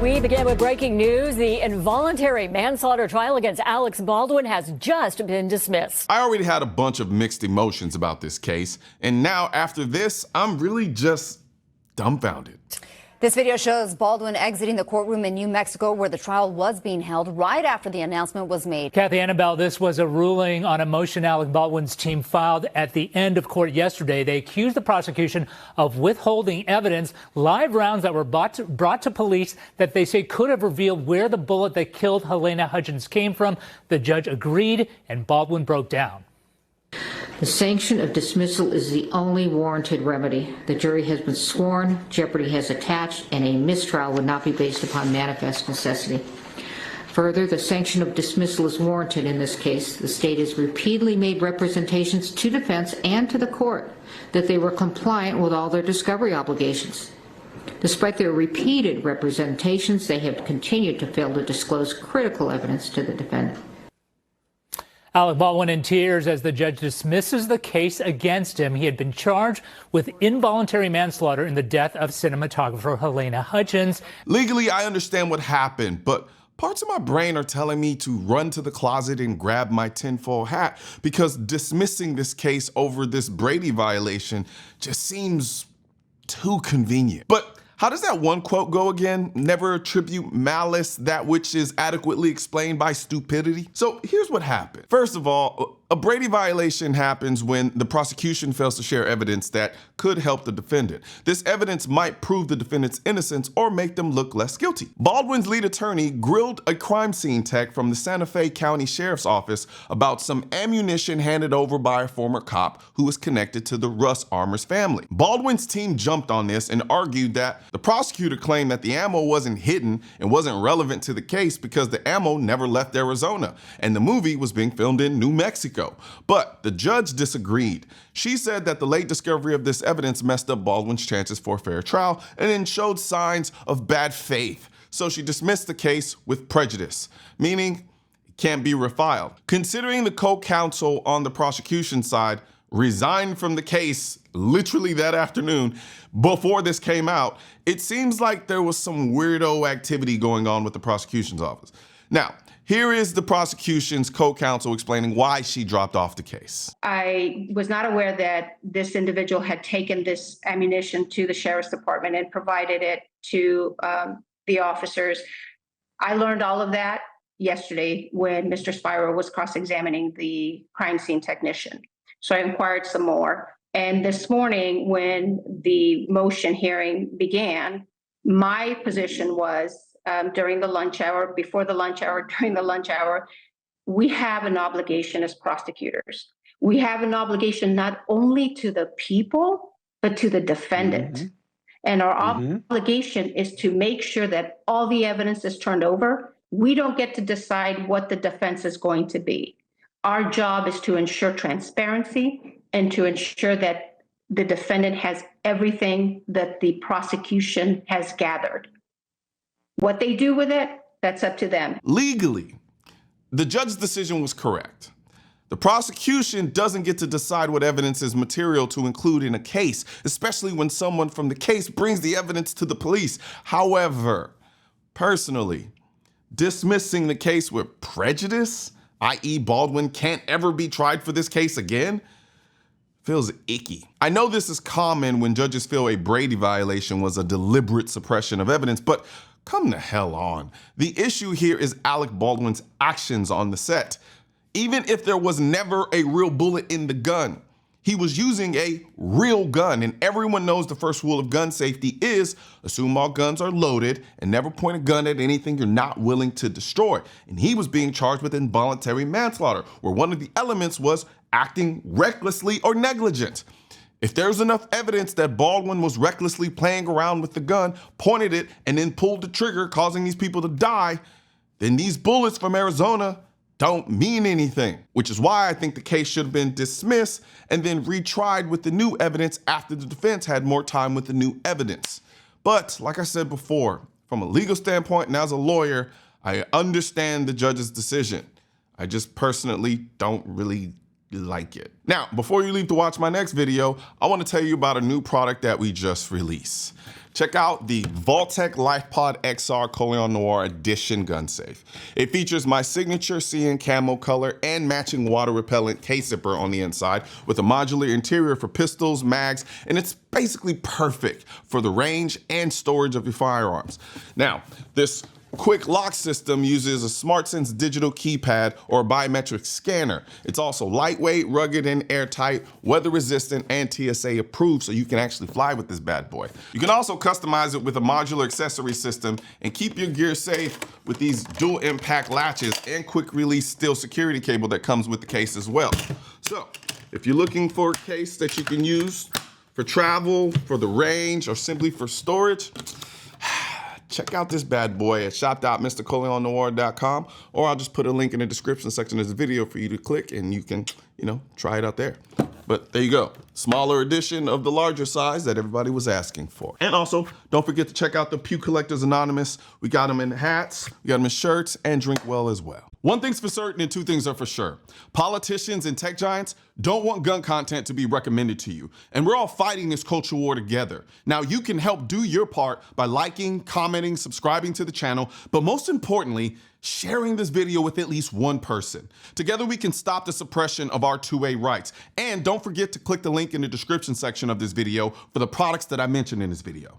We begin with breaking news. The involuntary manslaughter trial against Alec Baldwin has just been dismissed. I already had a bunch of mixed emotions about this case, and now after this, I'm really just dumbfounded. This video shows Baldwin exiting the courtroom in New Mexico where the trial was being held right after the announcement was made. Kathy Annabelle, this was a ruling on a motion Alec Baldwin's team filed at the end of court yesterday. They accused the prosecution of withholding evidence, live rounds that were brought to police that they say could have revealed where the bullet that killed Helena Hutchins came from. The judge agreed, and Baldwin broke down. The sanction of dismissal is the only warranted remedy. The jury has been sworn, jeopardy has attached, and a mistrial would not be based upon manifest necessity. Further, the sanction of dismissal is warranted in this case. The state has repeatedly made representations to defense and to the court that they were compliant with all their discovery obligations. Despite their repeated representations, they have continued to fail to disclose critical evidence to the defendant. Alec Baldwin in tears as the judge dismisses the case against him. He had been charged with involuntary manslaughter in the death of cinematographer Helena Hutchins. Legally, I understand what happened, but parts of my brain are telling me to run to the closet and grab my tinfoil hat because dismissing this case over this Brady violation just seems too convenient. But how does that one quote go again? Never attribute malice that which is adequately explained by stupidity. So here's what happened. First of all, a Brady violation happens when the prosecution fails to share evidence that could help the defendant. This evidence might prove the defendant's innocence or make them look less guilty. Baldwin's lead attorney grilled a crime scene tech from the Santa Fe County Sheriff's Office about some ammunition handed over by a former cop who was connected to the Russ Armour's family. Baldwin's team jumped on this and argued that the prosecutor claimed that the ammo wasn't hidden and wasn't relevant to the case because the ammo never left Arizona and the movie was being filmed in New Mexico. But the judge disagreed. She said that the late discovery of this evidence messed up Baldwin's chances for a fair trial and then showed signs of bad faith. So she dismissed the case with prejudice, meaning it can't be refiled. Considering the co-counsel on the prosecution side resigned from the case literally that afternoon before this came out, it seems like there was some weirdo activity going on with the prosecution's office. Now, here is the prosecution's co-counsel explaining why she dropped off the case. I was not aware that this individual had taken this ammunition to the sheriff's department and provided it to the officers. I learned all of that yesterday when Mr. Spiro was cross-examining the crime scene technician. So I inquired some more. And this morning, when the motion hearing began, my position was during the lunch hour, before the lunch hour, during the lunch hour, we have an obligation as prosecutors. We have an obligation not only to the people, but to the defendant. Mm-hmm. And our obligation is to make sure that all the evidence is turned over. We don't get to decide what the defense is going to be. Our job is to ensure transparency and to ensure that the defendant has everything that the prosecution has gathered. What they do with it, that's up to them. Legally, the judge's decision was correct. The prosecution doesn't get to decide what evidence is material to include in a case, especially when someone from the case brings the evidence to the police. However, personally, dismissing the case with prejudice, i.e. Baldwin can't ever be tried for this case again, feels icky. I know this is common when judges feel a Brady violation was a deliberate suppression of evidence, but come the hell on. The issue here is Alec Baldwin's actions on the set. Even if there was never a real bullet in the gun, he was using a real gun, and everyone knows the first rule of gun safety is assume all guns are loaded and never point a gun at anything you're not willing to destroy. And he was being charged with involuntary manslaughter, where one of the elements was acting recklessly or negligent. If there's enough evidence that Baldwin was recklessly playing around with the gun, pointed it, and then pulled the trigger, causing these people to die, then these bullets from Arizona don't mean anything, which is why I think the case should have been dismissed and then retried with the new evidence after the defense had more time with the new evidence. But like I said before, from a legal standpoint and as a lawyer, I understand the judge's decision. I just personally don't really like it. Now, before you leave to watch my next video, I want to tell you about a new product that we just released. Check out the Vaultec LifePod XR Colion Noir Edition gun safe. It features my signature CN camo color and matching water repellent case zipper on the inside with a modular interior for pistols, mags, and it's basically perfect for the range and storage of your firearms. Now, this quick lock system uses a SmartSense digital keypad or a biometric scanner. It's also lightweight, rugged, and airtight, weather resistant, and TSA approved, so you can actually fly with this bad boy. You can also customize it with a modular accessory system and keep your gear safe with these dual impact latches and quick release steel security cable that comes with the case as well. So if you're looking for a case that you can use for travel, for the range, or simply for storage, check out this bad boy at shop.mrcolionnoir.com, or I'll just put a link in the description section of this video for you to click and you can, try it out there. But there you go. Smaller edition of the larger size that everybody was asking for. And also, don't forget to check out the Pew Collectors Anonymous. We got them in hats, we got them in shirts, and drink well as well. One thing's for certain and two things are for sure. Politicians and tech giants don't want gun content to be recommended to you. And we're all fighting this culture war together. Now, you can help do your part by liking, commenting, subscribing to the channel, but most importantly, sharing this video with at least one person. Together, we can stop the suppression of our 2A rights. And don't forget to click the link in the description section of this video for the products that I mentioned in this video.